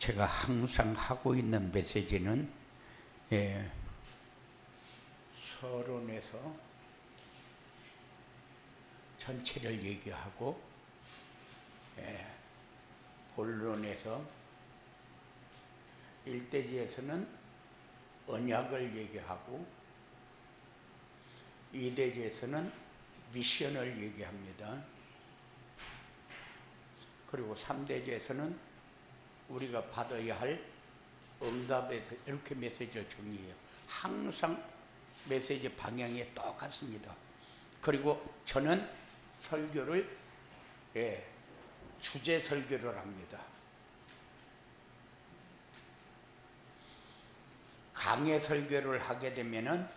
제가 항상 하고 있는 메시지는 서론에서 전체를 얘기하고 본론에서 일대지에서는 언약을 얘기하고 이대지에서는 미션을 얘기합니다. 그리고 3대지에서는 우리가 받아야 할 응답에 대해서 이렇게 메시지를 정리해요. 항상 메시지 방향이 똑같습니다. 그리고 저는 설교를 주제 설교를 합니다. 강해 설교를 하게 되면은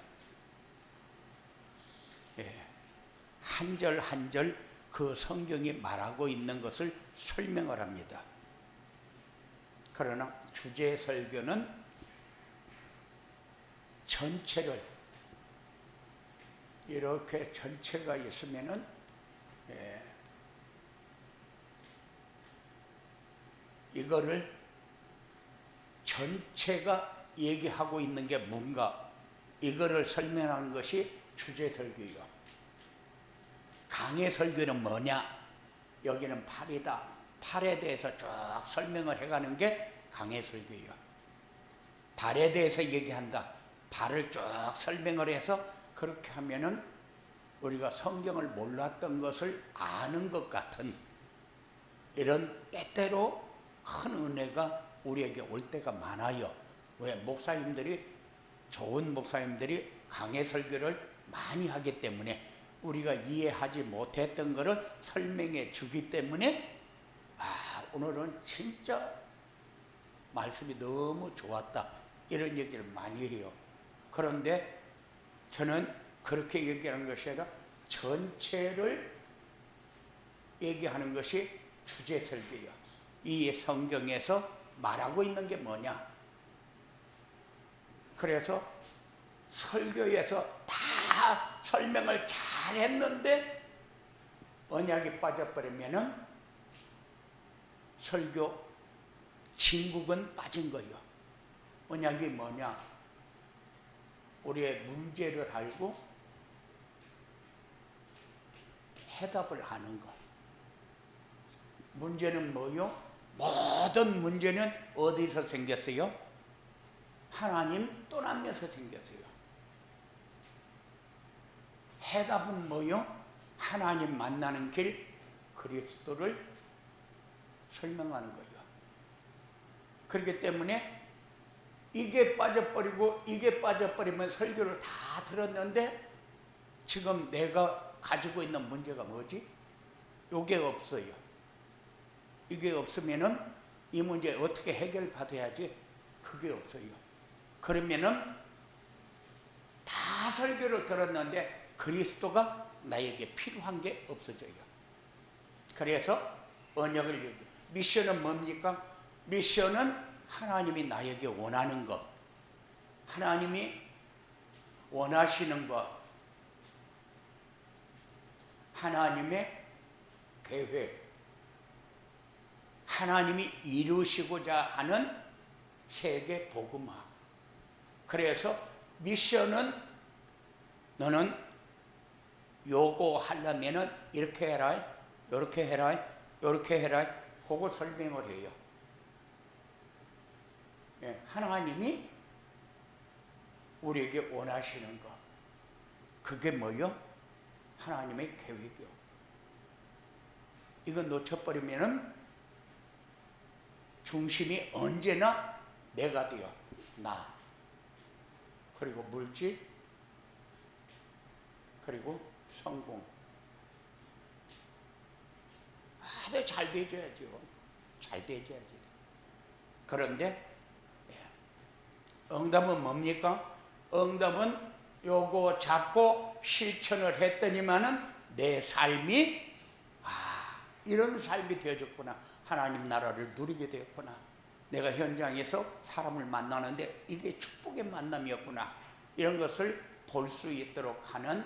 한 절 한 절 그 성경이 말하고 있는 것을 설명을 합니다. 그러나 주제 설교는 전체를 이렇게 전체가 있으면은 이거를 전체가 얘기하고 있는 게 뭔가 이거를 설명하는 것이 주제 설교예요. 강의 설교는 뭐냐? 여기는 팔이다. 팔에 대해서 쭉 설명을 해가는 게 강의 설교예요. 발에 대해서 얘기한다. 발을 쭉 설명을 해서 그렇게 하면은 우리가 성경을 몰랐던 것을 아는 것 같은 이런 때때로 큰 은혜가 우리에게 올 때가 많아요. 왜? 목사님들이 좋은 목사님들이 강의 설교를 많이 하기 때문에 우리가 이해하지 못했던 것을 설명해 주기 때문에 오늘은 진짜 말씀이 너무 좋았다 이런 얘기를 많이 해요. 그런데 저는 그렇게 얘기하는 것이 아니라 전체를 얘기하는 것이 주제 설교예요. 이 성경에서 말하고 있는 게 뭐냐? 그래서 설교에서 다 설명을 잘 했는데 언약이 빠져버리면은 설교 진국은 빠진 거예요. 언약이 뭐냐? 우리의 문제를 알고 해답을 하는 것. 문제는 뭐요? 모든 문제는 어디서 생겼어요? 하나님 떠나면서 생겼어요. 해답은 뭐요? 하나님 만나는 길, 그리스도를 설명하는 거예요. 그렇기 때문에 이게 빠져버리고 이게 빠져버리면 설교를 다 들었는데 지금 내가 가지고 있는 문제가 뭐지? 이게 없어요. 이게 없으면은 이 문제 어떻게 해결받아야지? 그게 없어요. 그러면은 다 설교를 들었는데 그리스도가 나에게 필요한 게 없어져요. 그래서 언약을 얘기해요. 미션은 뭡니까? 미션은 하나님이 나에게 원하는 것, 하나님이 원하시는 것, 하나님의 계획, 하나님이 이루시고자 하는 세계 복음화. 그래서 미션은 너는 요거 하려면은 이렇게 해라, 요렇게 해라, 요렇게 해라, 그거 설명을 해요. 하나님이 우리에게 원하시는 것. 그게 뭐요? 하나님의 계획이요. 이거 놓쳐버리면은 중심이 언제나 내가 돼요. 나. 그리고 물질. 그리고 성공. 아주 잘 되줘야죠. 잘 되줘야지. 그런데 응답은 뭡니까? 응답은 요거 잡고 실천을 했더니만은 내 삶이 이런 삶이 되어졌구나. 하나님 나라를 누리게 되었구나. 내가 현장에서 사람을 만나는데 이게 축복의 만남이었구나. 이런 것을 볼 수 있도록 하는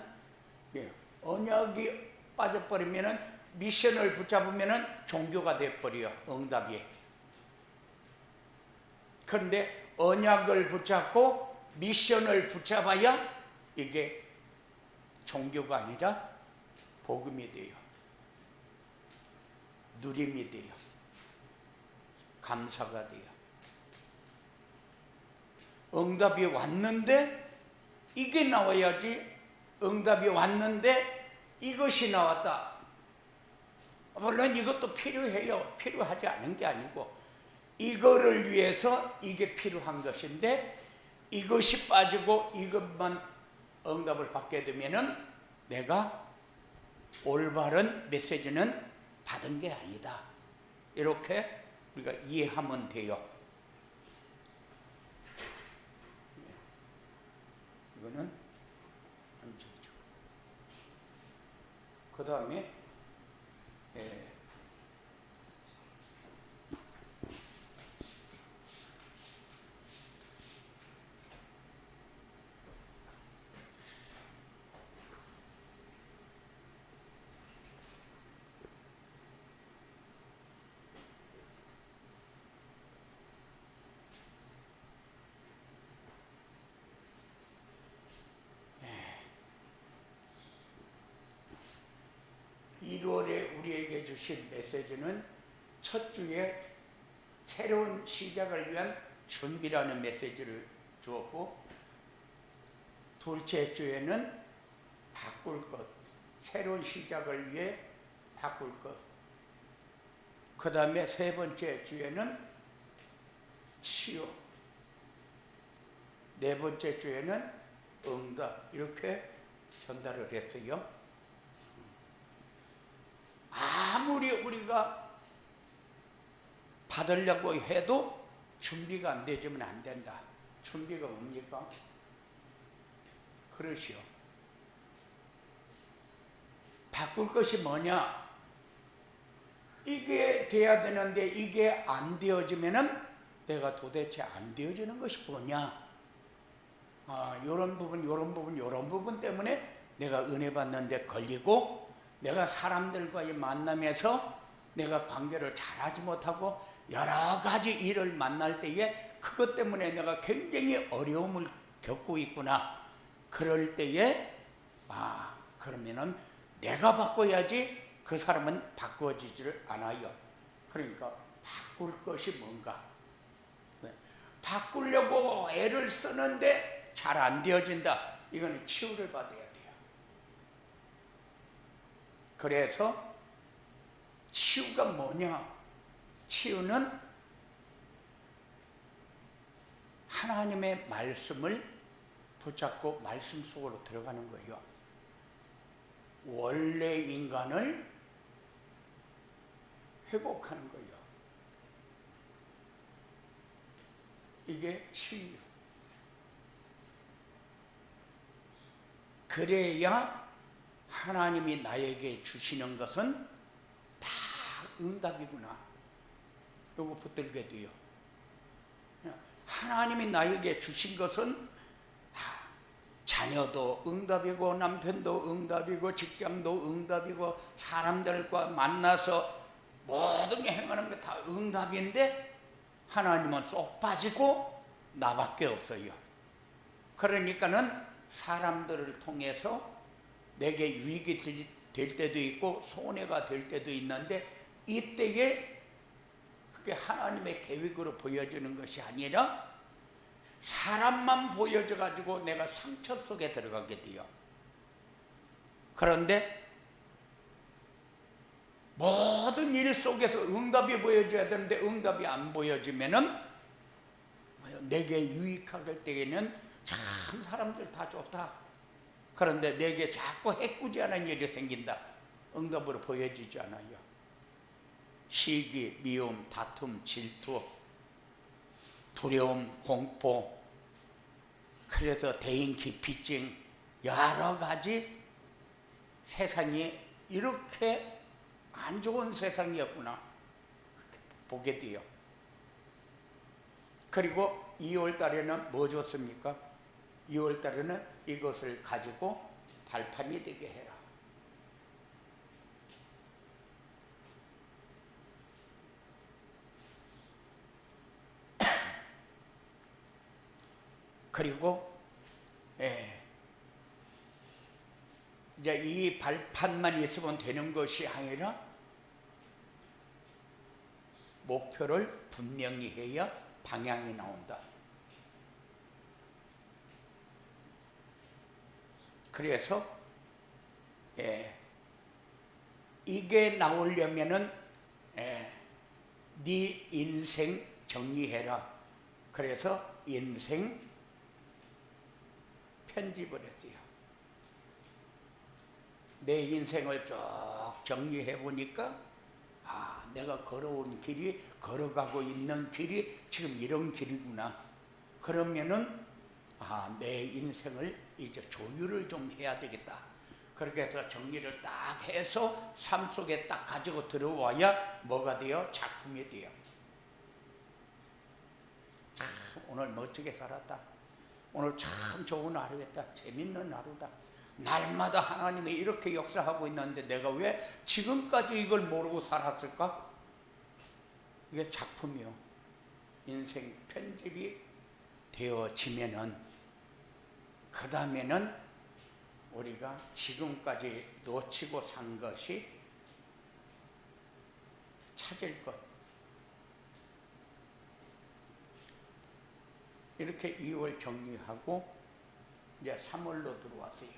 언약이 빠져버리면은 미션을 붙잡으면은 종교가 돼버려. 응답이. 그런데 언약을 붙잡고 미션을 붙잡아야 이게 종교가 아니라 복음이 돼요. 누림이 돼요. 감사가 돼요. 응답이 왔는데 이게 나와야지. 응답이 왔는데 이것이 나왔다. 물론 이것도 필요해요. 필요하지 않은 게 아니고 이거를 위해서 이게 필요한 것인데 이것이 빠지고 이것만 응답을 받게 되면은 내가 올바른 메시지는 받은 게 아니다. 이렇게 우리가 이해하면 돼요. 이거는 안전죠. 그 다음에 우리에게 주신 메시지는 첫 주에 새로운 시작을 위한 준비라는 메시지를 주었고, 둘째 주에는 바꿀 것, 새로운 시작을 위해 바꿀 것, 그 다음에 세 번째 주에는 치유, 네 번째 주에는 응답, 이렇게 전달을 했어요. 아무리 우리가 받으려고 해도 준비가 안 되지면 안 된다. 준비가 뭡니까? 그릇이요. 바꿀 것이 뭐냐? 이게 돼야 되는데 이게 안 되어지면은 내가 도대체 안 되어지는 것이 뭐냐? 요런 부분 때문에 내가 은혜 받는데 걸리고, 내가 사람들과의 만남에서 내가 관계를 잘하지 못하고 여러 가지 일을 만날 때에 그것 때문에 내가 굉장히 어려움을 겪고 있구나. 그럴 때에 그러면은 내가 바꿔야지 그 사람은 바꿔지지를 않아요. 그러니까 바꿀 것이 뭔가. 바꾸려고 애를 쓰는데 잘 안 되어진다. 이거는 치유를 받아야 돼요. 그래서 치유가 뭐냐? 치유는 하나님의 말씀을 붙잡고 말씀 속으로 들어가는 거예요. 원래 인간을 회복하는 거예요. 이게 치유. 그래야 하나님이 나에게 주시는 것은 다 응답이구나. 요거 붙들게 돼요. 하나님이 나에게 주신 것은 자녀도 응답이고, 남편도 응답이고, 직장도 응답이고, 사람들과 만나서 모든 게 행하는 게 다 응답인데 하나님은 쏙 빠지고 나밖에 없어요. 그러니까는 사람들을 통해서 내게 유익이 될 때도 있고 손해가 될 때도 있는데, 이때에 그게 하나님의 계획으로 보여지는 것이 아니라 사람만 보여져 가지고 내가 상처 속에 들어가게 돼요. 그런데 모든 일 속에서 응답이 보여져야 되는데 응답이 안 보여지면은 내게 유익할 때에는 참 사람들 다 좋다. 그런데 내게 자꾸 해꾸지하는 일이 생긴다. 응답으로 보여지지 않아요. 시기, 미움, 다툼, 질투, 두려움, 공포, 그래서 대인 기피증, 여러 가지 세상이 이렇게 안 좋은 세상이었구나 보게 돼요. 그리고 2월 달에는 뭐 줬습니까? 2월 달에는 이것을 가지고 발판이 되게 해라. 그리고 이제 이 발판만 있으면 되는 것이 아니라 목표를 분명히 해야 방향이 나온다. 그래서 이게 나오려면은 네 인생 정리해라. 그래서 인생 편집을 했어요. 내 인생을 쭉 정리해 보니까 내가 걸어온 길이, 걸어가고 있는 길이 지금 이런 길이구나. 그러면은 내 인생을 이제 조율을 좀 해야 되겠다. 그렇게 해서 정리를 딱 해서 삶 속에 딱 가지고 들어와야 뭐가 돼요? 작품이 돼요. 오늘 멋지게 살았다. 오늘 참 좋은 하루였다. 재밌는 하루다. 날마다 하나님이 이렇게 역사하고 있는데 내가 왜 지금까지 이걸 모르고 살았을까? 이게 작품이요. 인생 편집이 되어지면은 그 다음에는 우리가 지금까지 놓치고 산 것이 찾을 것. 이렇게 2월 정리하고 이제 3월로 들어왔어요.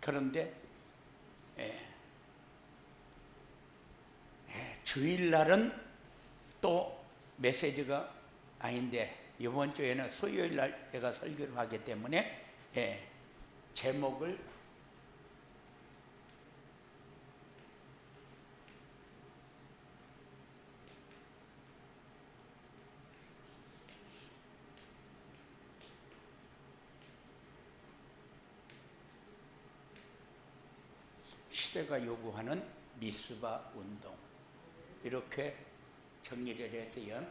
그런데 주일날은 또 메시지가 아닌데 이번 주에는 수요일날 제가 설교를 하기 때문에 제목을 시대가 요구하는 미스바 운동, 이렇게 정리를 했어요.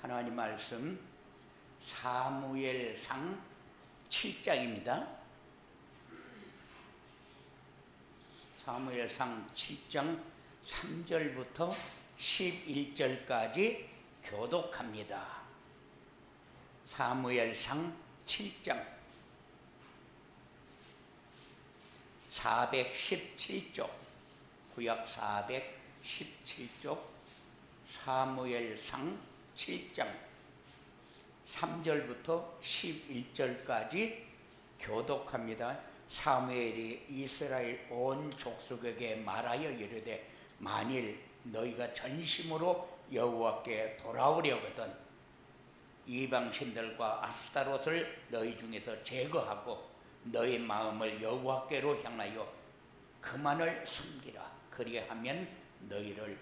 하나님 말씀 사무엘상 7장입니다. 사무엘상 7장 3절부터 11절까지 교독합니다. 사무엘상 7장 417쪽, 구약 417쪽, 사무엘상 7장 3절부터 11절까지 교독합니다. 사무엘이 이스라엘 온 족속에게 말하여 이르되 만일 너희가 전심으로 여호와께 돌아오려거든 이방신들과 아스타롯을 너희 중에서 제거하고 너희 마음을 여호와께로 향하여 그만을 숨기라. 그리하면 너희를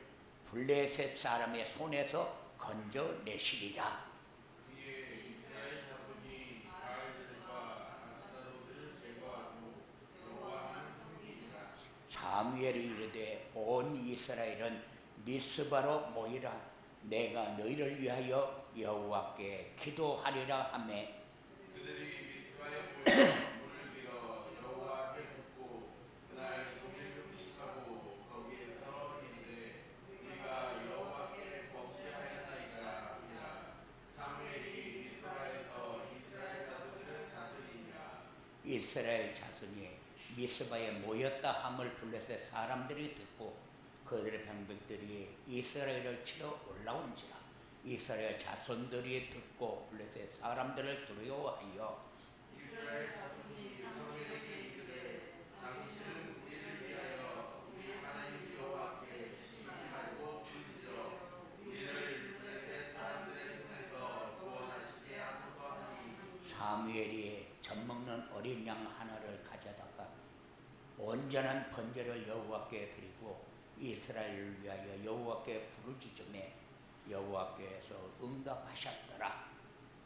블레셋 사람의 손에서 건져내시리라. 사무엘이 이르되 온 이스라엘은 미스바로 모이라. 내가 너희를 위하여 여호와께 기도하리라 하며 그들이 미스바에 모여 문을 빌어 여호와께 묻고 그날 종일 금식하고 거기에서 이르되 우리가 여호와께 범죄하였나이다. 사무엘이 미스바에서 이스라엘 자손을 다스리니라. 이스라엘 자손이 미스바에 모였다 함을 블레셋 사람들이 듣고 그들의 병백들이 이스라엘을 치러 올라온지라. 이스라엘 자손들이 듣고 블레셋 사람들을 두려워하여 이스라엘 자손이 사무엘에게 이르되 당신은 우리를 위하여 우리 하나님 여호와께 치지 말고 부르짖어 우리를 블레셋 사람들의 손에서 구원하시게 하소서 하니 사무엘이 젖먹는 어린 양 하나를 가져다가 온전한 번제를 여호와께 드리고 이스라엘을 위하여 여호와께 부르짖음에 여호와께서 응답하셨더라.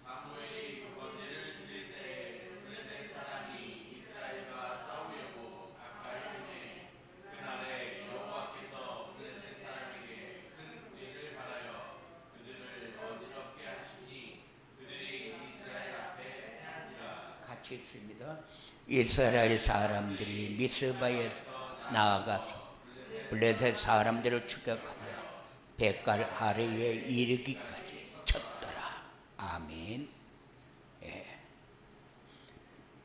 사무엘이 그 번제를 드릴 때 블레셋 사람이 이스라엘과 싸우려고 가까이 오매 그날에 여호와께서 블레셋 사람에게 큰 불의를 발하여 그들을 어지럽게 하시니 그들이 이스라엘 앞에 패하니라. 같이 읽습니다. 이스라엘 사람들이 미스바에 나아가서 블레셋 사람들을 추격하여 뱃갈 아래에 이르기까지 쳤더라.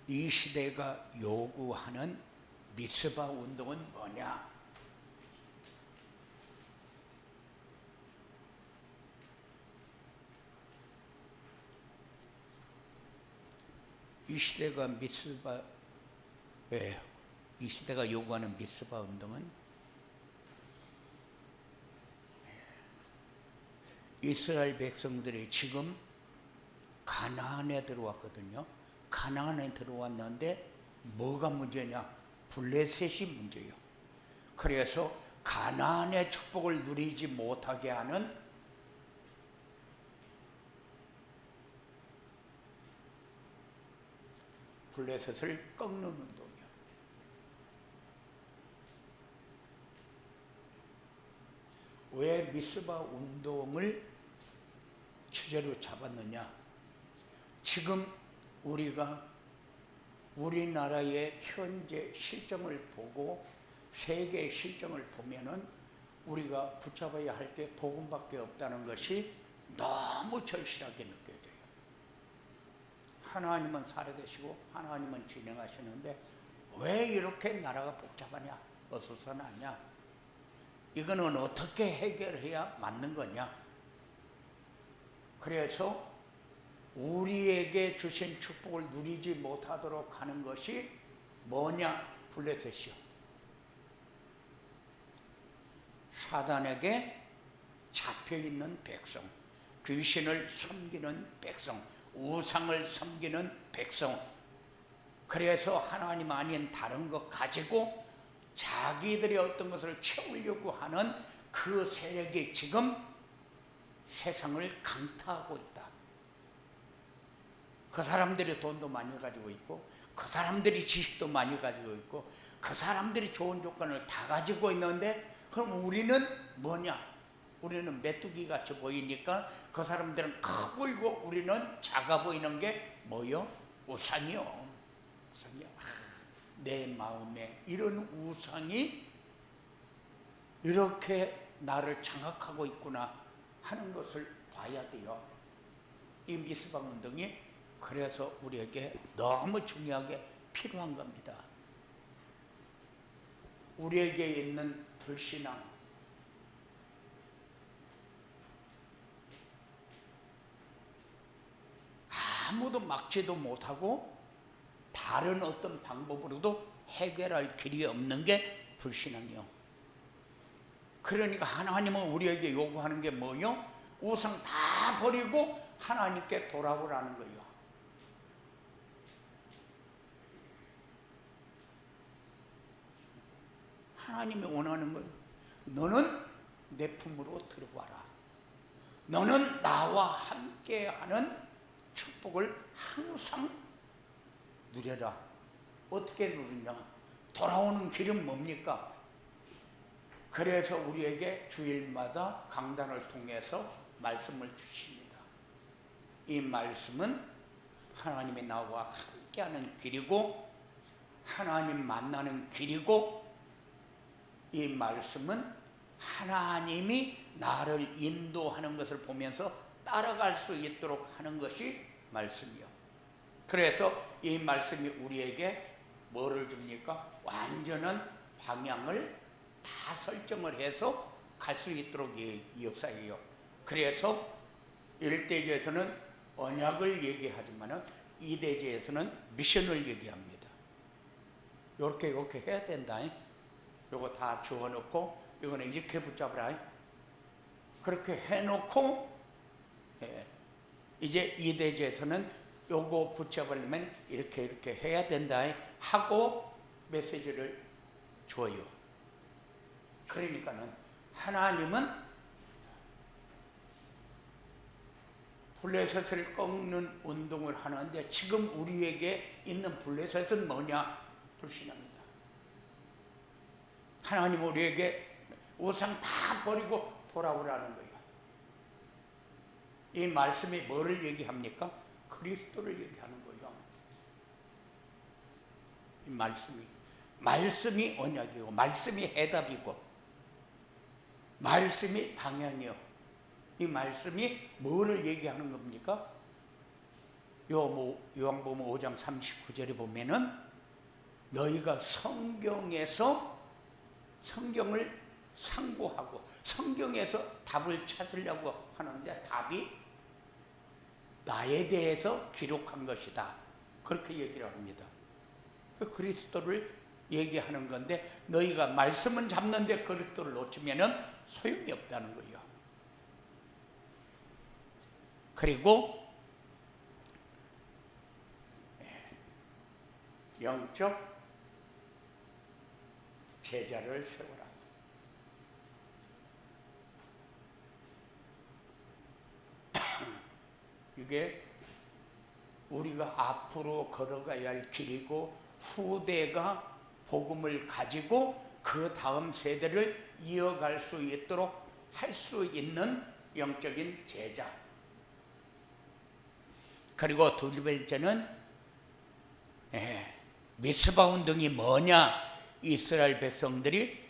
이 시대가 요구하는 미스바 운동은 뭐냐? 이 시대가 이 시대가 요구하는 미스바 운동은 이스라엘 백성들이 지금 가나안에 들어왔거든요. 가나안에 들어왔는데 뭐가 문제냐? 블레셋이 문제예요. 그래서 가나안의 축복을 누리지 못하게 하는 블레셋을 꺾는 운동이에요. 왜 미스바 운동을 주제로 잡았느냐? 지금 우리나라의 현재 실정을 보고 세계의 실정을 보면은 우리가 붙잡아야 할 게 복음밖에 없다는 것이 너무 절실하게 느껴져요. 하나님은 살아계시고 하나님은 진행하시는데 왜 이렇게 나라가 복잡하냐? 어수선하냐? 이거는 어떻게 해결해야 맞는 거냐? 그래서 우리에게 주신 축복을 누리지 못하도록 하는 것이 뭐냐? 블레셋이요. 사단에게 잡혀있는 백성, 귀신을 섬기는 백성, 우상을 섬기는 백성, 그래서 하나님 아닌 다른 것 가지고 자기들이 어떤 것을 채우려고 하는 그 세력이 지금 세상을 강타하고 있다. 그 사람들이 돈도 많이 가지고 있고 그 사람들이 지식도 많이 가지고 있고 그 사람들이 좋은 조건을 다 가지고 있는데 그럼 우리는 뭐냐? 우리는 메뚜기 같이 보이니까 그 사람들은 커 보이고 우리는 작아 보이는 게 뭐요? 우상이요. 우상이요. 내 마음에 이런 우상이 이렇게 나를 장악하고 있구나 하는 것을 봐야 돼요. 이 미스바 운동이 그래서 우리에게 너무 중요하게 필요한 겁니다. 우리에게 있는 불신앙, 아무도 막지도 못하고 다른 어떤 방법으로도 해결할 길이 없는 게 불신앙이요. 그러니까 하나님은 우리에게 요구하는 게 뭐요? 우상 다 버리고 하나님께 돌아오라는 거예요. 하나님이 원하는 건 너는 내 품으로 들어와라. 너는 나와 함께하는 축복을 항상 누려라. 어떻게 누리냐? 돌아오는 길은 뭡니까? 그래서 우리에게 주일마다 강단을 통해서 말씀을 주십니다. 이 말씀은 하나님이 나와 함께하는 길이고 하나님 만나는 길이고 이 말씀은 하나님이 나를 인도하는 것을 보면서 따라갈 수 있도록 하는 것이 말씀이요. 그래서 이 말씀이 우리에게 뭐를 줍니까? 완전한 방향을 다 설정을 해서 갈 수 있도록 이 역사예요. 그래서 1대제에서는 언약을 얘기하지만 2대제에서는 미션을 얘기합니다. 이렇게 해야 된다. 요거 다 주워놓고 이거는 이렇게 붙잡으라. 그렇게 해놓고 이제 2대제에서는 요거 붙잡으려면 이렇게 해야 된다 하고 메시지를 줘요. 그러니까는 하나님은 블레셋을 꺾는 운동을 하는데 지금 우리에게 있는 블레셋은 뭐냐? 불신합니다. 하나님 우리에게 우상 다 버리고 돌아오라는 거예요. 이 말씀이 뭐를 얘기합니까? 그리스도를 얘기하는 거예요. 이 말씀이 언약이고 말씀이 해답이고 말씀이 방향이요. 이 말씀이 뭐를 얘기하는 겁니까? 요한복음 5장 39절에 보면은 너희가 성경에서 성경을 상고하고 성경에서 답을 찾으려고 하는데 답이 나에 대해서 기록한 것이다. 그렇게 얘기를 합니다. 그리스도를 얘기하는 건데 너희가 말씀은 잡는데 그리스도를 놓치면은 소용이 없다는 거예요. 그리고 영적 제자를 세우라. 이게 우리가 앞으로 걸어가야 할 길이고 후대가 복음을 가지고 그 다음 세대를 이어갈 수 있도록 할 수 있는 영적인 제자. 그리고 두 번째는 미스바 운동이 뭐냐? 이스라엘 백성들이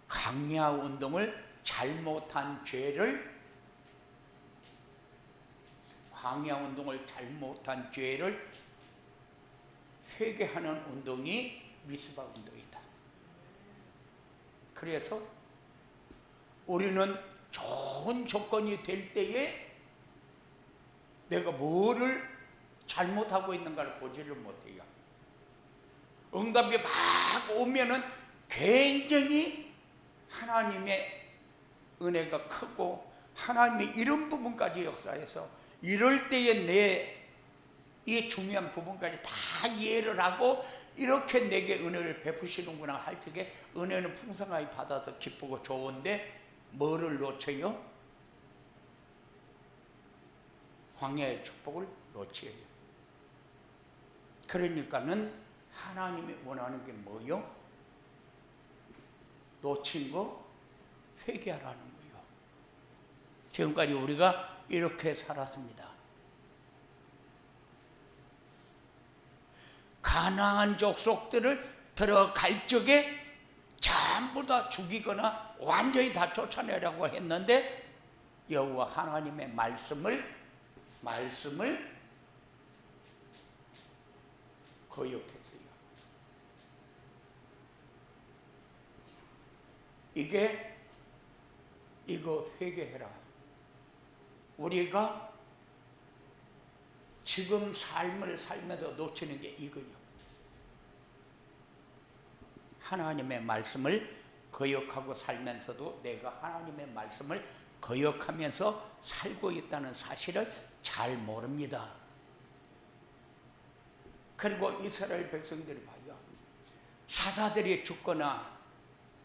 광야 운동을 잘못한 죄를 회개하는 운동이 미스바 운동이다. 그래서 우리는 좋은 조건이 될 때에 내가 뭐를 잘못하고 있는가를 보지를 못해요. 응답이 막 오면은 굉장히 하나님의 은혜가 크고 하나님의 이런 부분까지 역사해서 이럴 때에 내 이 중요한 부분까지 다 이해를 하고 이렇게 내게 은혜를 베푸시는구나 할 적에 은혜는 풍성하게 받아서 기쁘고 좋은데 뭐를 놓쳐요? 광야의 축복을 놓쳐요. 그러니까는 하나님이 원하는 게 뭐요? 놓친 거 회개하라는 거예요. 지금까지 우리가 이렇게 살았습니다. 가나안 족속들을 들어갈 적에 전부 다 죽이거나 완전히 다 쫓아내라고 했는데 여호와 하나님의 말씀을 거역했어요. 이거 회개해라. 우리가 지금 삶을 살면서 놓치는 게 이거예요. 하나님의 말씀을 거역하고 살면서도 내가 하나님의 말씀을 거역하면서 살고 있다는 사실을 잘 모릅니다. 그리고 이스라엘 백성들이 봐요. 사사들이 죽거나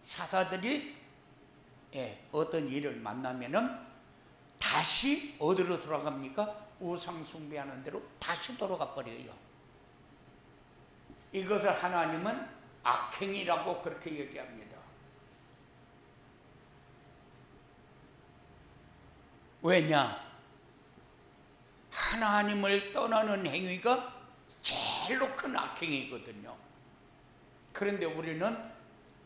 사사들이 어떤 일을 만나면은 다시 어디로 돌아갑니까? 우상 숭배하는 대로 다시 돌아가 버려요. 이것을 하나님은 악행이라고 그렇게 얘기합니다. 왜냐? 하나님을 떠나는 행위가 제일로 큰 악행이거든요. 그런데 우리는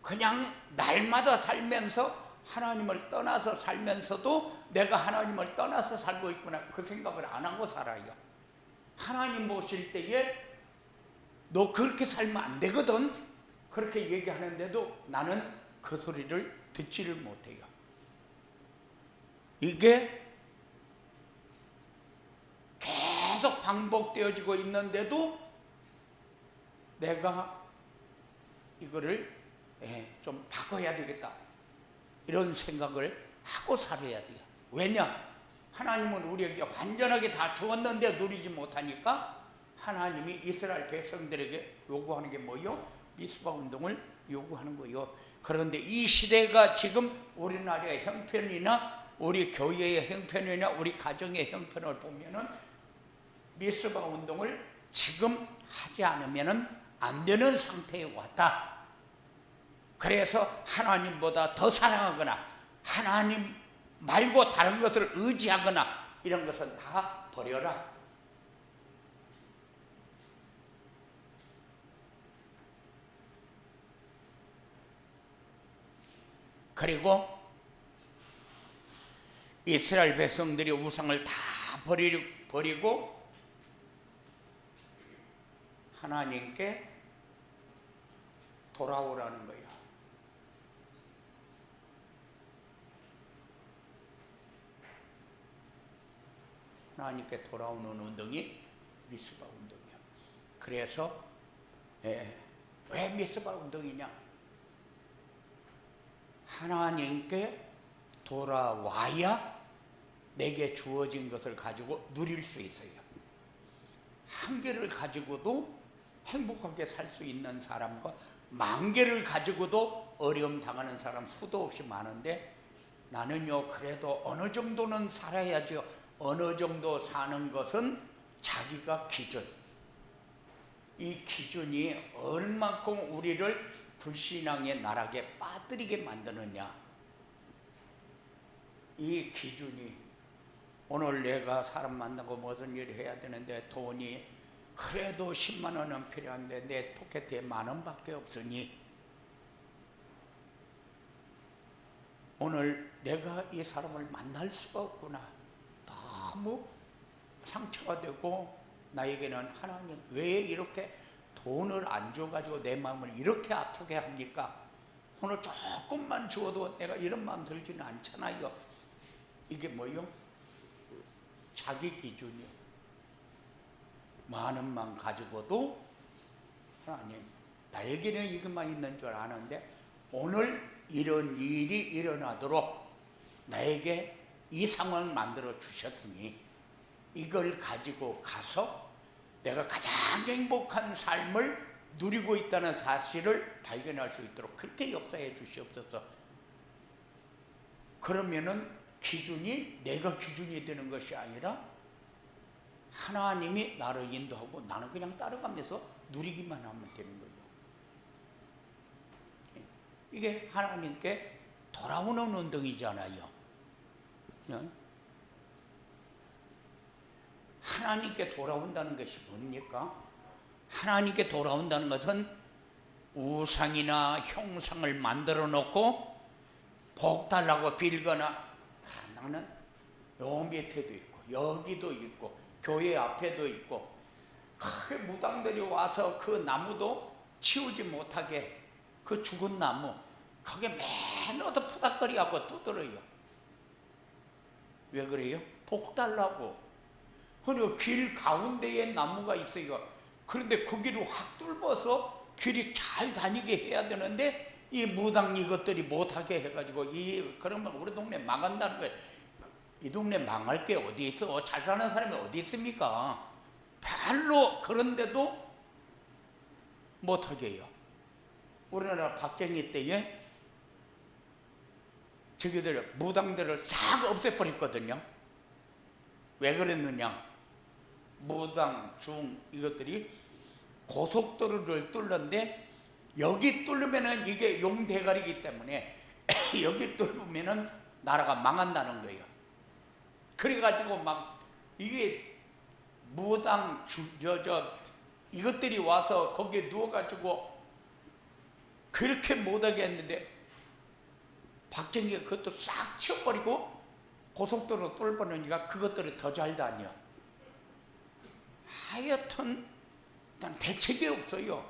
그냥 날마다 살면서 하나님을 떠나서 살면서도 내가 하나님을 떠나서 살고 있구나 그 생각을 안 하고 살아요. 하나님 보실 때에 너 그렇게 살면 안 되거든 그렇게 얘기하는데도 나는 그 소리를 듣지를 못해요. 이게 계속 반복되어지고 있는데도 내가 이거를 좀 바꿔야 되겠다 이런 생각을 하고 살아야 돼요. 왜냐? 하나님은 우리에게 완전하게 다 주었는데 누리지 못하니까 하나님이 이스라엘 백성들에게 요구하는 게 뭐요? 미스바 운동을 요구하는 거예요. 그런데 이 시대가 지금 우리나라의 형편이나 우리 교회의 형편이나 우리 가정의 형편을 보면은 미스바 운동을 지금 하지 않으면은 안 되는 상태에 왔다. 그래서 하나님보다 더 사랑하거나 하나님 말고 다른 것을 의지하거나 이런 것은 다 버려라. 그리고 이스라엘 백성들이 우상을 다 버리고 하나님께 돌아오라는 거예요. 하나님께 돌아오는 운동이 미스바 운동이에요. 그래서 왜 미스바 운동이냐? 하나님께 돌아와야 내게 주어진 것을 가지고 누릴 수 있어요. 한 개를 가지고도 행복하게 살 수 있는 사람과 만 개를 가지고도 어려움 당하는 사람 수도 없이 많은데, 나는요 그래도 어느 정도는 살아야죠. 어느 정도 사는 것은 자기가 기준, 이 기준이 얼만큼 우리를 불신앙의 나락에 빠뜨리게 만드느냐. 이 기준이, 오늘 내가 사람 만나고 무슨 일을 해야 되는데 돈이 그래도 10만 원은 필요한데 내 포켓에 10,000 원밖에 없으니 오늘 내가 이 사람을 만날 수가 없구나. 너무 상처가 되고, 나에게는 하나님 왜 이렇게 돈을 안 줘가지고 내 마음을 이렇게 아프게 합니까? 돈을 조금만 주어도 내가 이런 마음 들지는 않잖아요. 이게 뭐요? 자기 기준이요. 많은 만 가지고도 하나님 나에게는 이것만 있는 줄 아는데 오늘 이런 일이 일어나도록 나에게 이 상황을 만들어 주셨으니 이걸 가지고 가서 내가 가장 행복한 삶을 누리고 있다는 사실을 발견할 수 있도록 그렇게 역사해 주시옵소서. 그러면은 기준이 내가 기준이 되는 것이 아니라 하나님이 나를 인도하고 나는 그냥 따라가면서 누리기만 하면 되는 거예요. 이게 하나님께 돌아오는 운동이잖아요. 하나님께 돌아온다는 것이 뭡니까? 하나님께 돌아온다는 것은 우상이나 형상을 만들어 놓고 복 달라고 빌거나, 나는 요 밑에도 있고 여기도 있고 교회 앞에도 있고, 그 무당들이 와서 그 나무도 치우지 못하게, 그 죽은 나무 거기에 맨날 푸닥거리하고 두드려요. 왜 그래요? 복 달라고. 그리고 길 가운데에 나무가 있어요. 그런데 거기를 확 뚫어서 길이 잘 다니게 해야 되는데 이 무당 이것들이 못하게 해가지고 그러면 우리 동네 망한다는 거예요. 이 동네 망할 게 어디 있어? 잘 사는 사람이 어디 있습니까? 별로. 그런데도 못하게 해요. 우리나라 박정희 때에 저기들 무당들을 싹 없애버렸거든요. 왜 그랬느냐? 무당, 중 이것들이 고속도로를 뚫는데 여기 뚫으면은 이게 용대가리이기 때문에 여기 뚫으면은 나라가 망한다는 거예요. 그래가지고 막 이게 무당, 이것들이 와서 거기에 누워가지고 그렇게 못하게 했는데 박정희가 그것도 싹 치워버리고 고속도로 뚫어버리니까 그것들이 더 잘 다녀. 하여튼 대책이 없어요.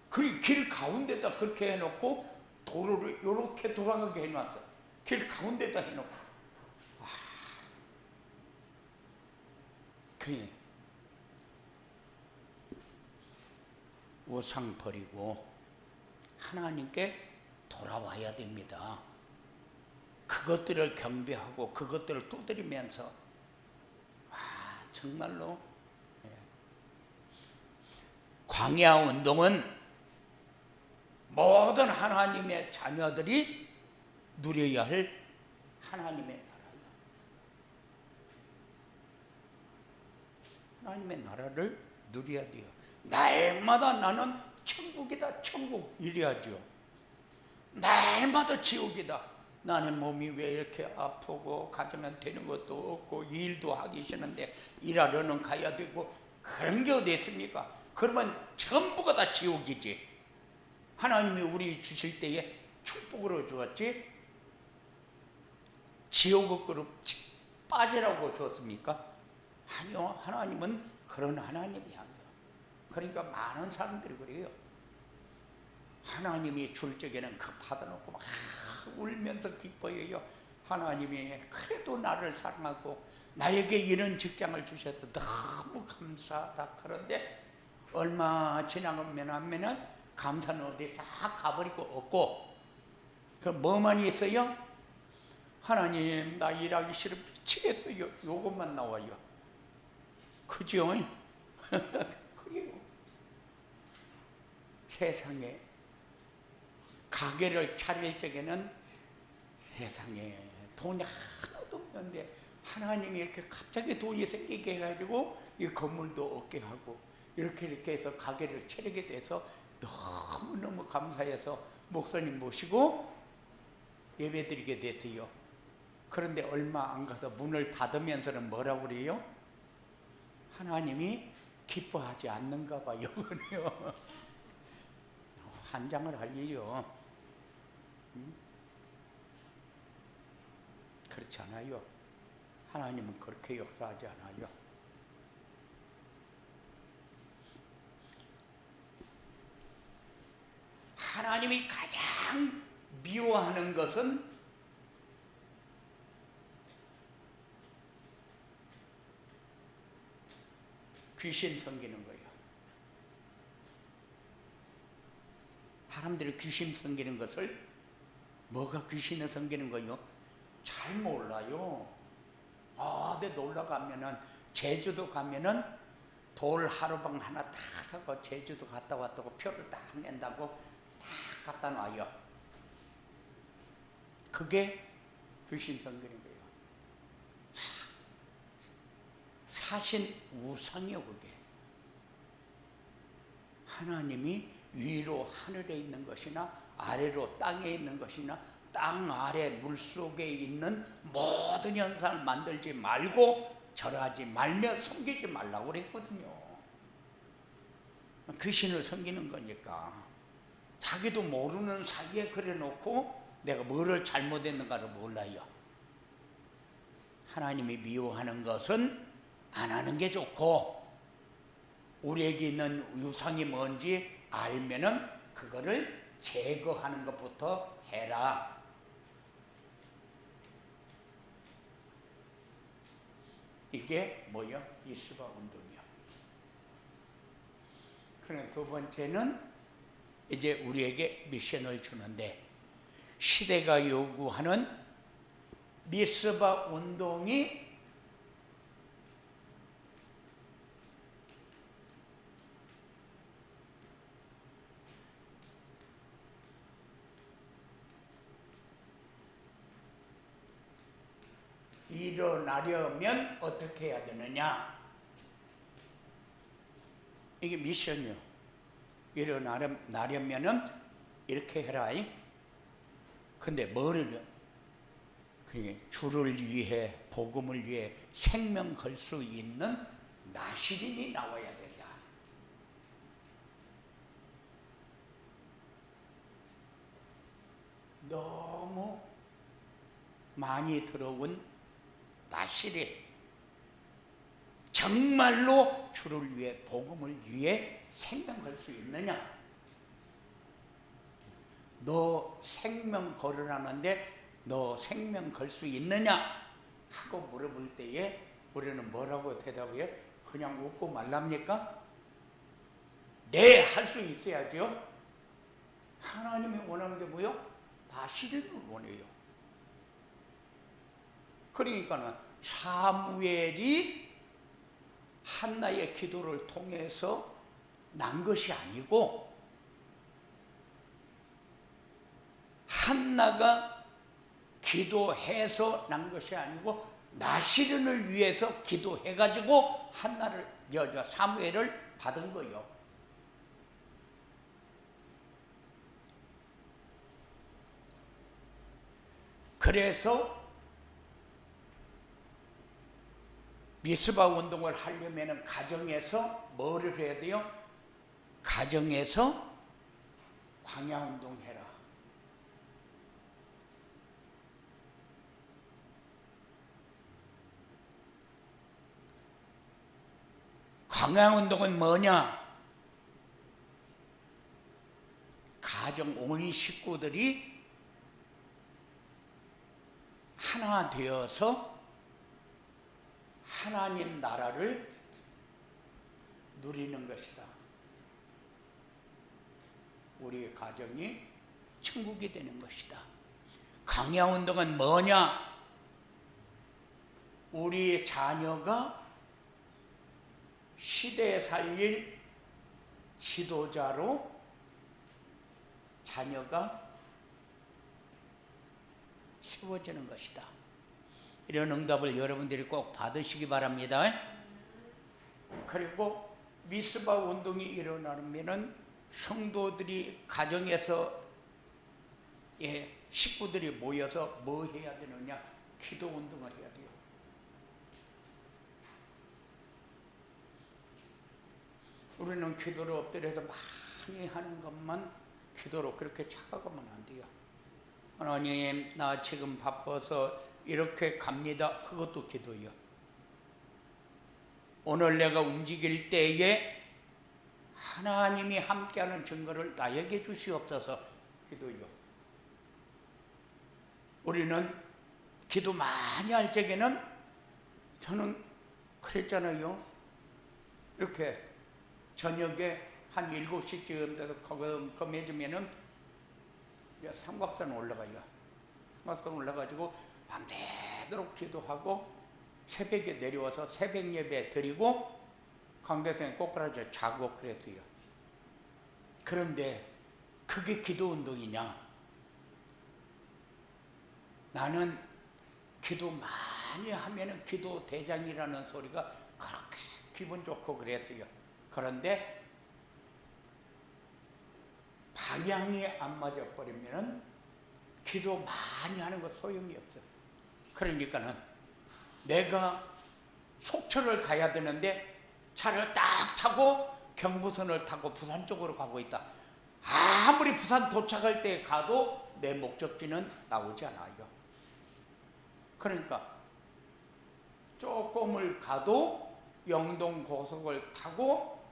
그 길 가운데다 그렇게 해놓고 도로를 이렇게 돌아가게 해놨어. 길 가운데다 해놓고. 그래. 우상 버리고 하나님께 돌아와야 됩니다. 그것들을 경배하고 그것들을 두드리면서 정말로 광야 운동은 모든 하나님의 자녀들이 누려야 할 하나님의 나라예요. 하나님의 나라를 누려야 돼요. 날마다 나는 천국이다, 천국 이래야죠. 날마다 지옥이다. 나는 몸이 왜 이렇게 아프고 가정은 되는 것도 없고 일도 하기 싫은데 일하러는 가야 되고 그런 게 어디 있습니까? 그러면 전부가 다 지옥이지. 하나님이 우리 주실 때에 축복으로 주었지 지옥으로 빠지라고 주었습니까? 아니요. 하나님은 그런 하나님이 아니에요. 그러니까 많은 사람들이 그래요. 하나님이 줄 적에는 받아놓고 막 울면서 기뻐해요. 하나님이 그래도 나를 사랑하고 나에게 이런 직장을 주셔서 너무 감사하다. 그런데 얼마 지나면 하면은 감사는 어디 싹 가버리고 없고, 그 뭐만 있어요? 하나님 나 일하기 싫어 미치겠어요. 요것만 나와요. 그죠? 그래요. 세상에 가게를 차릴 적에는 세상에 돈이 하나도 없는데 하나님이 이렇게 갑자기 돈이 생기게 해가지고 이 건물도 얻게 하고 이렇게 해서 가게를 차리게 돼서 너무너무 감사해서 목사님 모시고 예배드리게 됐어요. 그런데 얼마 안 가서 문을 닫으면서는 뭐라고 그래요? 하나님이 기뻐하지 않는가 봐요. 환장을 할 일이요. 그렇지 않아요. 하나님은 그렇게 역사하지 않아요. 하나님이 가장 미워하는 것은 귀신 섬기는 거예요. 사람들이 귀신 섬기는 것을, 뭐가 귀신을 섬기는 거요? 잘 몰라요. 근데 놀러 가면은, 제주도 가면은 돌 하루방 하나 다 사고 제주도 갔다 왔다고 표를 딱 낸다고 다 갖다 놔요. 그게 귀신 섬기는 거예요. 사신 우상이요, 그게. 하나님이 위로 하늘에 있는 것이나 아래로 땅에 있는 것이나 땅 아래 물속에 있는 모든 현상을 만들지 말고 절하지 말며 섬기지 말라고 그랬거든요. 귀신을 섬기는 거니까. 자기도 모르는 사이에 그래 놓고 내가 뭐를 잘못했는가를 몰라요. 하나님이 미워하는 것은 안 하는 게 좋고, 우리에게 있는 유상이 뭔지 알면은 그거를 제거하는 것부터 해라. 이게 뭐요? 이스바 운동이요. 그럼 두 번째는 이제 우리에게 미션을 주는데, 시대가 요구하는 미스바 운동이 일어나려면 어떻게 해야 되느냐? 이게 미션이요. 일어나려면은 이렇게 해라. 근데 뭐를, 주를 위해, 복음을 위해 생명 걸 수 있는 나시린이 나와야 된다. 너무 많이 들어온 나시린, 정말로 주를 위해, 복음을 위해 생명 걸 수 있느냐? 너 생명 걸으라는데 너 생명 걸 수 있느냐? 하고 물어볼 때에 우리는 뭐라고 대답해요? 그냥 웃고 말랍니까? 네, 할 수 있어야죠. 하나님이 원하는 게 뭐요? 나시린을 원해요. 그러니까는 사무엘이 한나의 기도를 통해서 난 것이 아니고, 한나가 기도해서 난 것이 아니고 나시린을 위해서 기도해가지고 한나를, 사무엘을 받은 거예요. 그래서 미스바 운동을 하려면 가정에서 뭐를 해야 돼요? 가정에서 광야 운동해라. 광야 운동은 뭐냐? 가정 온 식구들이 하나 되어서 하나님 나라를 누리는 것이다. 우리의 가정이 천국이 되는 것이다. 강야운동은 뭐냐? 우리의 자녀가 시대에 살릴 지도자로 자녀가 세워지는 것이다. 이런 응답을 여러분들이 꼭 받으시기 바랍니다. 그리고 미스바 운동이 일어나면 성도들이 가정에서 식구들이 모여서 뭐 해야 되느냐? 기도 운동을 해야 돼요. 우리는 기도를 엎드려서 많이 하는 것만 기도로 그렇게 착각하면 안 돼요. 하나님, 나 지금 바빠서 이렇게 갑니다. 그것도 기도예요. 오늘 내가 움직일 때에 하나님이 함께하는 증거를 나에게 주시옵소서. 기도요. 우리는 기도 많이 할 적에는 저는 그랬잖아요. 이렇게 저녁에 한 7시쯤 돼서 검해지면은 삼각산 올라가요. 삼각산 올라가지고 밤새도록 기도하고 새벽에 내려와서 새벽 예배 드리고 강대상에 꼬꾸라져 자고 그랬어요. 그런데 그게 기도 운동이냐? 나는 기도 많이 하면은 기도 대장이라는 소리가 그렇게 기분 좋고 그랬어요. 그런데 방향이 안 맞아 버리면은 기도 많이 하는 거 소용이 없어. 그러니까는 내가 속초를 가야 되는데 차를 딱 타고 경부선을 타고 부산 쪽으로 가고 있다. 아무리 부산 도착할 때 가도 내 목적지는 나오지 않아요. 그러니까 조금을 가도 영동 고속을 타고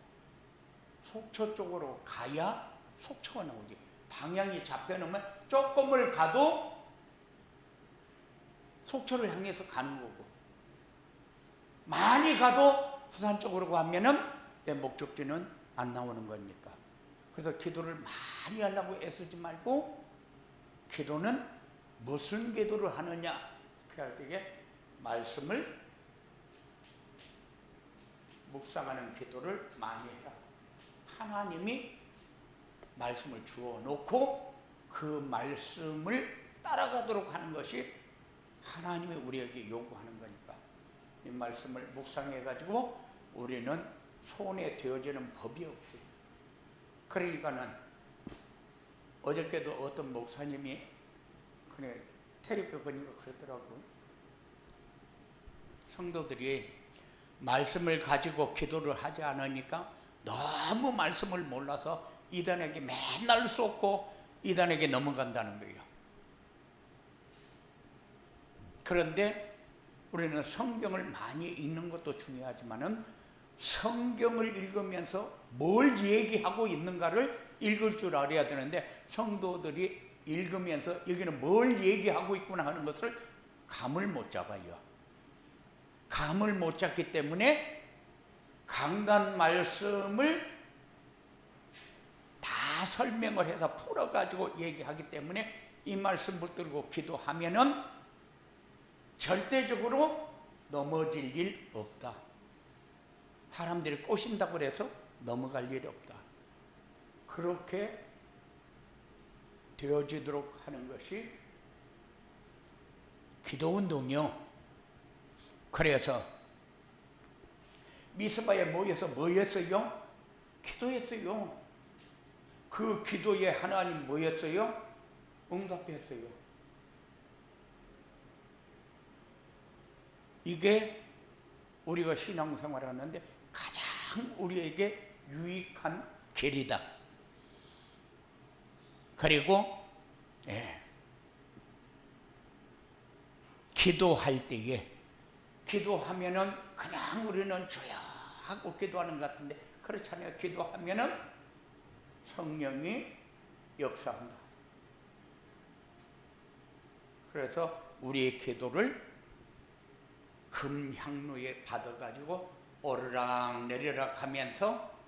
속초 쪽으로 가야 속초가 나오지. 방향이 잡혀놓으면 조금을 가도 속초를 향해서 가는 거고, 많이 가도 부산 쪽으로 가면은 내 목적지는 안 나오는 거니까. 그래서 기도를 많이 하려고 애쓰지 말고, 기도는 무슨 기도를 하느냐 할 때에 말씀을 묵상하는 기도를 많이 해라. 하나님이 말씀을 주어 놓고 그 말씀을 따라가도록 하는 것이 하나님이 우리에게 요구하는 거니까 이 말씀을 묵상해 가지고 우리는 손에 되어지는 법이 없어요. 그러니까는 어저께도 어떤 목사님이 그래 텔레비전 보니까 그러더라고. 성도들이 말씀을 가지고 기도를 하지 않으니까 너무 말씀을 몰라서 이단에게 맨날 쏟고 이단에게 넘어간다는 거예요. 그런데 우리는 성경을 많이 읽는 것도 중요하지만은 성경을 읽으면서 뭘 얘기하고 있는가를 읽을 줄 알아야 되는데, 성도들이 읽으면서 여기는 뭘 얘기하고 있구나 하는 것을 감을 못 잡아요. 감을 못 잡기 때문에 강단 말씀을 다 설명을 해서 풀어가지고 얘기하기 때문에 이 말씀 붙들고 기도하면은 절대적으로 넘어질 일 없다. 사람들이 꼬신다고 해서 넘어갈 일이 없다. 그렇게 되어지도록 하는 것이 기도 운동이요. 그래서 미스바에 모여서 뭐였어요? 기도했어요. 그 기도에 하나님 뭐였어요? 응답했어요. 이게 우리가 신앙생활을 하는데 가장 우리에게 유익한 길이다. 그리고 기도할 때에 기도하면은 그냥 우리는 주여 하고 기도하는 것 같은데 그렇잖아요. 기도하면은 성령이 역사한다. 그래서 우리의 기도를 금향로에 받아가지고 오르락 내리락 하면서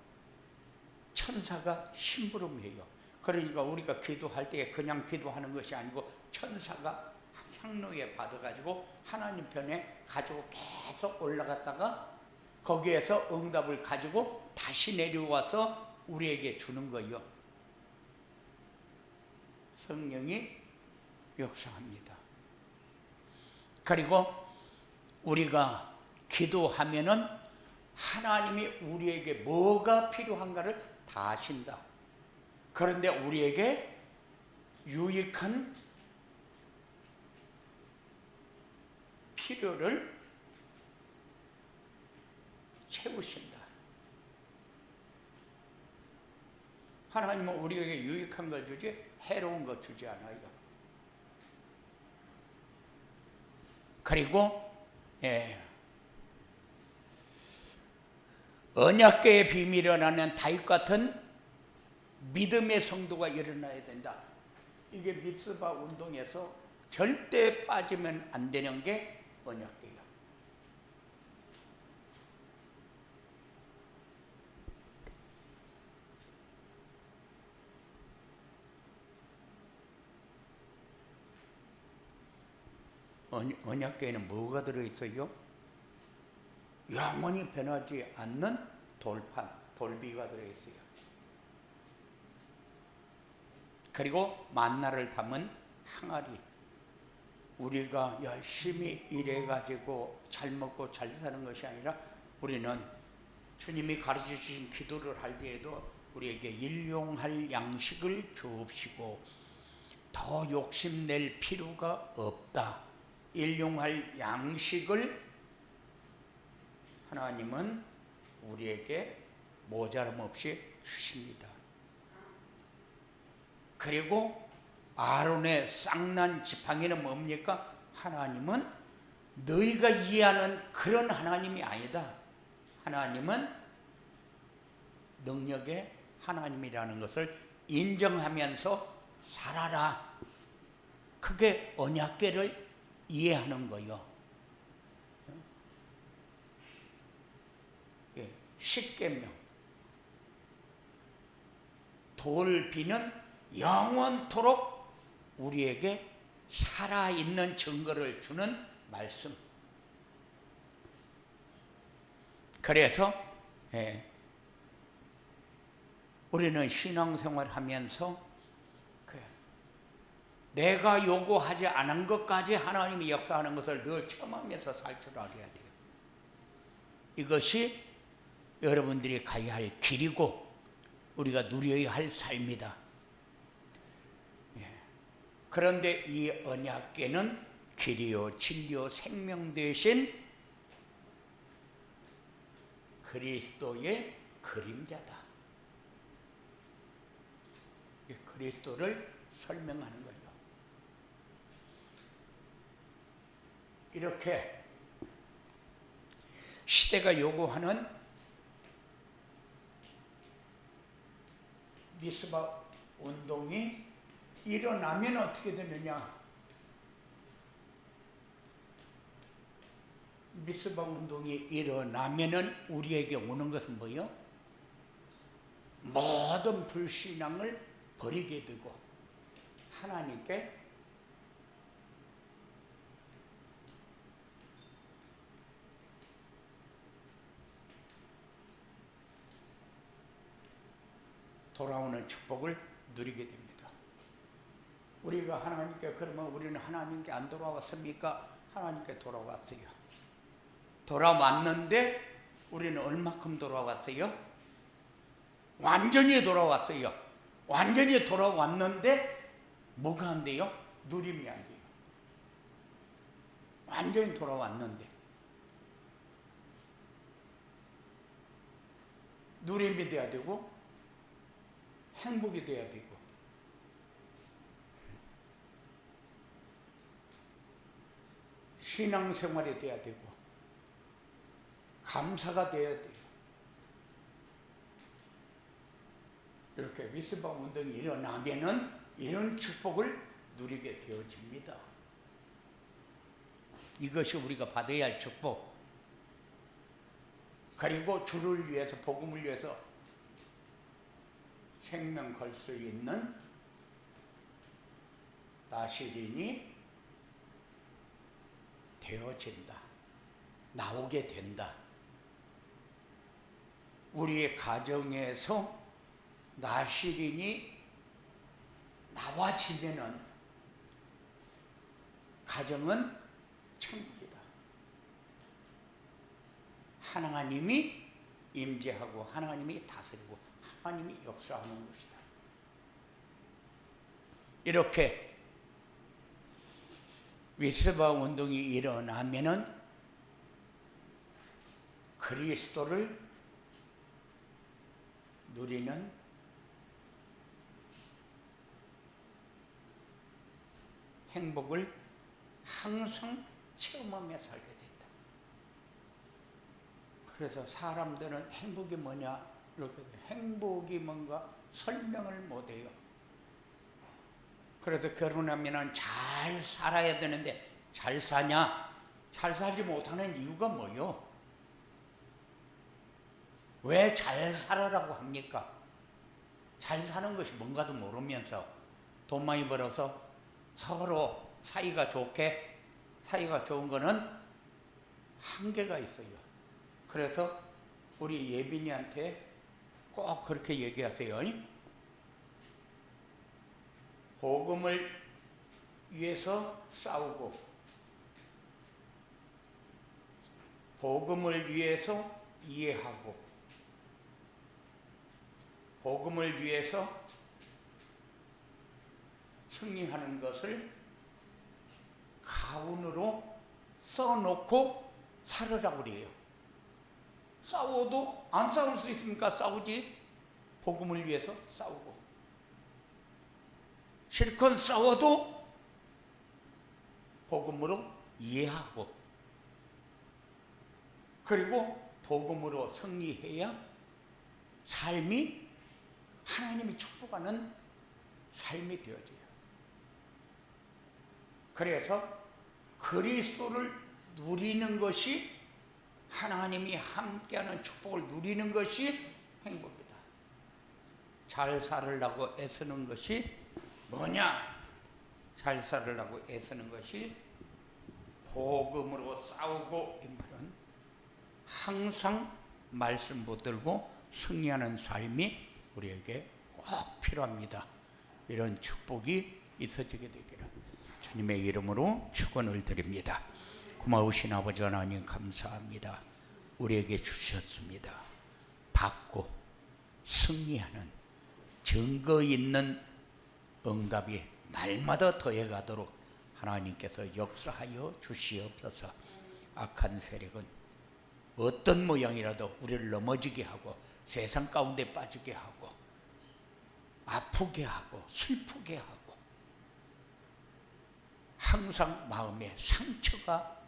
천사가 심부름해요. 그러니까 우리가 기도할 때 그냥 기도하는 것이 아니고 천사가 향로에 받아가지고 하나님 편에 가지고 계속 올라갔다가 거기에서 응답을 가지고 다시 내려와서 우리에게 주는 거예요. 성령이 역사합니다. 그리고 우리가 기도하면은 하나님이 우리에게 뭐가 필요한가를 다 아신다. 그런데 우리에게 유익한 필요를 채우신다. 하나님은 우리에게 유익한 걸 주지 해로운 것 주지 않아요. 그리고 언약궤의 비밀을 아는 다윗 같은 믿음의 성도가 일어나야 된다. 이게 믹스바 운동에서 절대 빠지면 안 되는 게 언약궤예요. 언약궤에는 뭐가 들어있어요? 영원히 변하지 않는 돌판, 돌비가 들어있어요. 그리고 만나를 담은 항아리. 우리가 열심히 일해가지고 잘 먹고 잘 사는 것이 아니라 우리는 주님이 가르쳐 주신 기도를 할 때에도 우리에게 일용할 양식을 주옵시고 더 욕심낼 필요가 없다. 일용할 양식을 하나님은 우리에게 모자람 없이 주십니다. 그리고 아론의 쌍난 지팡이는 뭡니까? 하나님은 너희가 이해하는 그런 하나님이 아니다. 하나님은 능력의 하나님이라는 것을 인정하면서 살아라. 그게 언약궤를 이해하는 거요. 십계명. 돌비는 영원토록 우리에게 살아있는 증거를 주는 말씀. 그래서 우리는 신앙생활 하면서 내가 요구하지 않은 것까지 하나님이 역사하는 것을 늘 체험하면서 살 줄 알아야 돼요. 이것이 여러분들이 가야 할 길이고 우리가 누려야 할 삶이다. 그런데 이 언약궤는 길이요 진리요 생명 되신 그리스도의 그림자다. 이 그리스도를 설명하는 거예요. 이렇게 시대가 요구하는 미스바 운동이 일어나면 어떻게 되느냐? 미스바 운동이 일어나면은 우리에게 오는 것은 뭐예요? 모든 불신앙을 버리게 되고 하나님께 돌아오는 축복을 누리게 됩니다. 우리가 하나님께 그러면 우리는 하나님께 안 돌아왔습니까? 하나님께 돌아왔어요. 돌아왔는데 우리는 얼마큼 돌아왔어요? 완전히 돌아왔어요. 완전히 돌아왔는데 뭐가 안 돼요? 누림이 안 돼요. 완전히 돌아왔는데 누림이 돼야 되고 행복이 돼야 되고 신앙생활이 돼야 되고 감사가 돼야 돼요. 이렇게 위스바 운동이 일어나면은 이런 축복을 누리게 되어집니다. 이것이 우리가 받아야 할 축복. 그리고 주를 위해서, 복음을 위해서 생명 걸 수 있는 나시린이 되어진다. 나오게 된다. 우리의 가정에서 나시린이 나와지면은 가정은 천국이다. 하나님이 임재하고 하나님이 다스리고 하나님이 역사하는 것이다. 이렇게 위스바 운동이 일어나면은 그리스도를 누리는 행복을 항상 체험하며 살게 된다. 그래서 사람들은 행복이 뭐냐? 이렇게 행복이 뭔가 설명을 못해요. 그래도 결혼하면 잘 살아야 되는데 잘 사냐? 잘 살지 못하는 이유가 뭐요? 왜 잘 살아라고 합니까? 잘 사는 것이 뭔가도 모르면서 돈 많이 벌어서 서로 사이가 좋은 거는 한계가 있어요. 그래서 우리 예빈이한테 꼭 그렇게 얘기하세요. 복음을 위해서 싸우고 복음을 위해서 이해하고 복음을 위해서 승리하는 것을 가운으로 써놓고 살으라고 그래요. 싸워도 안 싸울 수 있으니까 싸우지. 복음을 위해서 싸우고 실컷 싸워도 복음으로 이해하고 그리고 복음으로 승리해야 삶이 하나님이 축복하는 삶이 되어져요. 그래서 그리스도를 누리는 것이 하나님이 함께하는 축복을 누리는 것이 행복이다. 잘 살으려고 애쓰는 것이 뭐냐? 잘 살으려고 애쓰는 것이 복음으로 싸우고, 이 말은 항상 말씀 붙들고 승리하는 삶이 우리에게 꼭 필요합니다. 이런 축복이 있어지게 되기를 주님의 이름으로 축원을 드립니다. 고마우신 아버지 하나님 감사합니다. 우리에게 주셨습니다. 받고 승리하는 증거 있는 응답이 날마다 더해가도록 하나님께서 역사하여 주시옵소서. 악한 세력은 어떤 모양이라도 우리를 넘어지게 하고 세상 가운데 빠지게 하고 아프게 하고 슬프게 하고 항상 마음에 상처가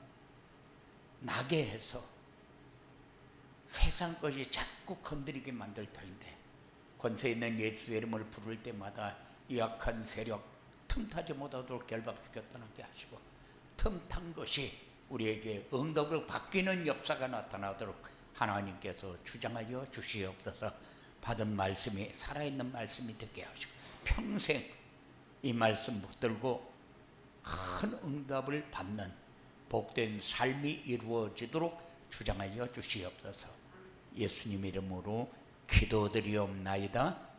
나게 해서 세상 것이 자꾸 건드리게 만들 터인데 권세 있는 예수의 이름을 부를 때마다 이 악한 세력 틈타지 못하도록 결박시켜 떠나게 하시고 틈탄 것이 우리에게 응답으로 바뀌는 역사가 나타나도록 하나님께서 주장하여 주시옵소서. 받은 말씀이 살아있는 말씀이 되게 하시고 평생 이 말씀 붙들고 큰 응답을 받는 복된 삶이 이루어지도록 주장하여 주시옵소서. 예수님 이름으로 기도드리옵나이다.